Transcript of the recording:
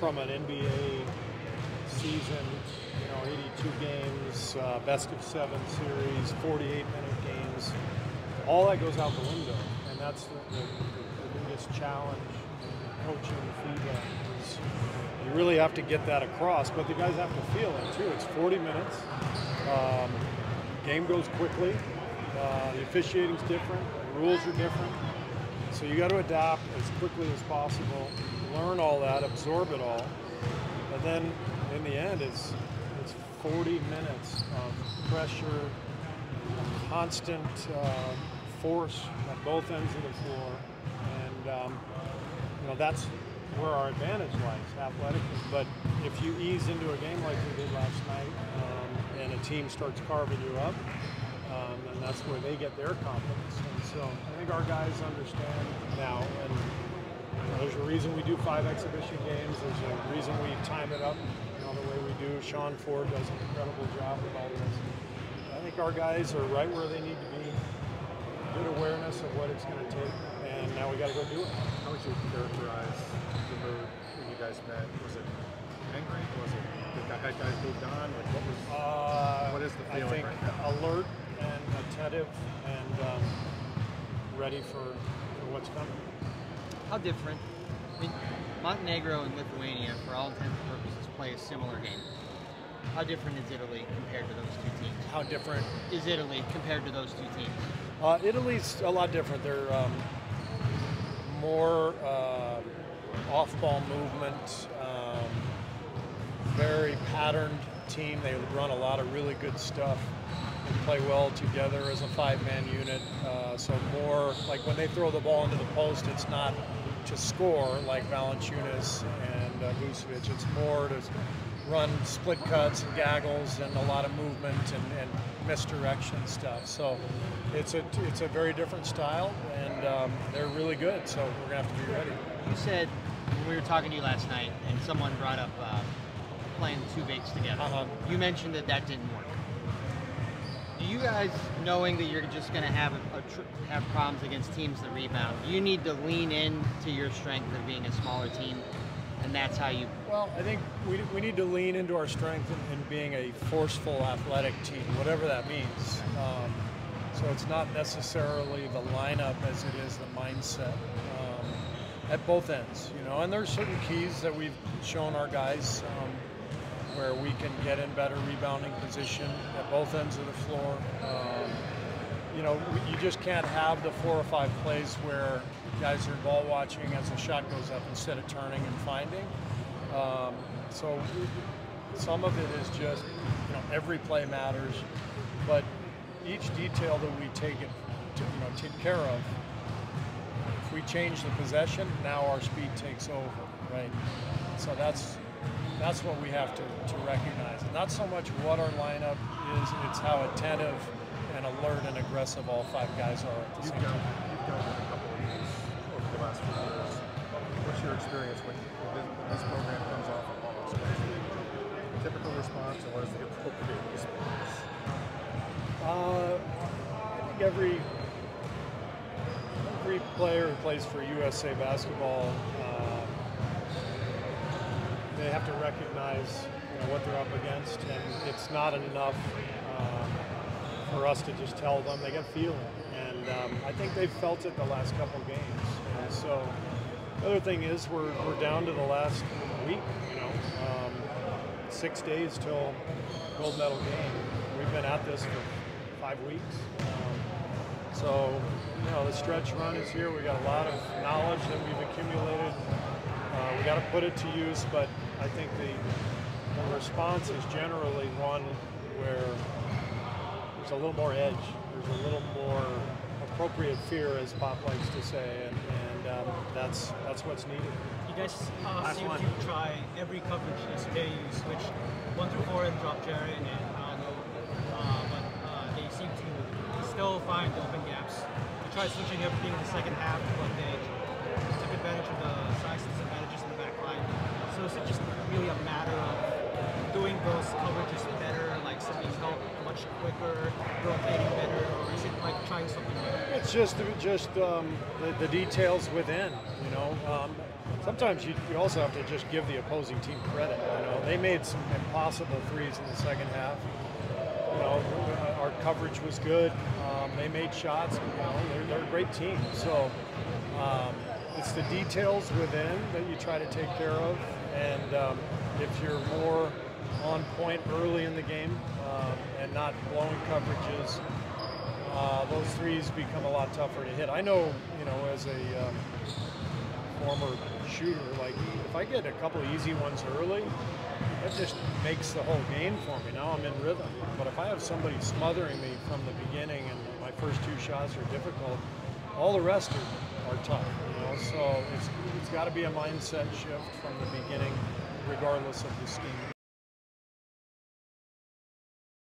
from an NBA season, 82 games, best of 7 series, 48-minute games. All that goes out the window, and that's the biggest challenge in coaching feedback. Is you really have to get that across, but the guys have to feel it too. It's 40 minutes. Game goes quickly. The officiating's different. The rules are different. So you got to adapt as quickly as possible, learn all that, absorb it all, and then in the end, it's 40 minutes of pressure, constant force at both ends of the floor, and that's where our advantage lies athletically. But if you ease into a game like we did last night, and a team starts carving you up, and that's where they get their confidence. And so I think our guys understand now, and there's a reason we do 5 exhibition games. There's a reason we time it up the way we do. Sean Ford does an incredible job with all this. I think our guys are right where they need to be. Good awareness of what it's going to take, and now we got to go do it. How would you characterize the mood when you guys met? Was it angry? Was it the guys moved on? Like what is the feeling? I think right now? Alert and attentive and ready for what's coming. How different? I mean, Montenegro and Lithuania, for all intents and purposes, play a similar game. How different is Italy compared to those two teams? How different is Italy compared to those two teams? Italy's a lot different. They're more off-ball movement, very patterned team. They run a lot of really good stuff and play well together as a 5-man unit. So more like when they throw the ball into the post, it's not to score like Valanciunas and Vucevic. It's more to run split cuts and gaggles and a lot of movement and misdirection stuff. So it's a very different style, and they're really good. So we're gonna have to be ready. You said when we were talking to you last night, and someone brought up playing the 2 bigs together. You mentioned that didn't work. Do you guys, knowing that you're just going to have have problems against teams that rebound, you need to lean into your strength of being a smaller team, and that's how you... Well, I think we need to lean into our strength in being a forceful, athletic team, whatever that means. So it's not necessarily the lineup as it is the mindset at both ends, and there's certain keys that we've shown our guys where we can get in better rebounding position at both ends of the floor. You just can't have the 4 or 5 plays where guys are ball watching as the shot goes up instead of turning and finding. So some of it is just, every play matters, but each detail that we take care of, if we change the possession, now our speed takes over, right? So that's what we have to recognize. Not so much what our lineup is, it's how attentive and alert and aggressive all 5 guys are at the same time. You've done a couple of these over the last few years. What's your experience when this program comes off of all those plays? Typical response, and what is the appropriate response? I think every player who plays for USA basketball, they have to recognize what they're up against, and it's not enough for us to just tell them. They got to feel it, and I think they've felt it the last couple of games. And so the other thing is we're down to the last week. 6 days till gold medal game. We've been at this for 5 weeks. So the stretch run is here. We got a lot of knowledge that we've accumulated. We got to put it to use, but I think the response is generally one where there's a little more edge. There's a little more appropriate fear, as Pop likes to say, and that's what's needed. You guys seem to try every coverage yesterday. You switch 1 through 4 and drop Jared and Aldo, but they seem to still find open gaps. They tried switching everything in the second half, but they took advantage of the size disadvantages in the back line. So is it just really a matter of doing those coverages better, like setting help much quicker, rotating better, or is it like trying something new? It's just the details within. sometimes you also have to just give the opposing team credit. You know, they made some impossible threes in the second half. You know, our coverage was good. They made shots. You know, they're a great team. So it's the details within that you try to take care of. And if you're more on point early in the game and not blowing coverages, those threes become a lot tougher to hit. I know, you know, as a former shooter, like if I get a couple of easy ones early, that just makes the whole game for me. Now I'm in rhythm. But if I have somebody smothering me from the beginning and my first two shots are difficult, all the rest are tough. You know, so it's got to be a mindset shift from the beginning, regardless of the scheme.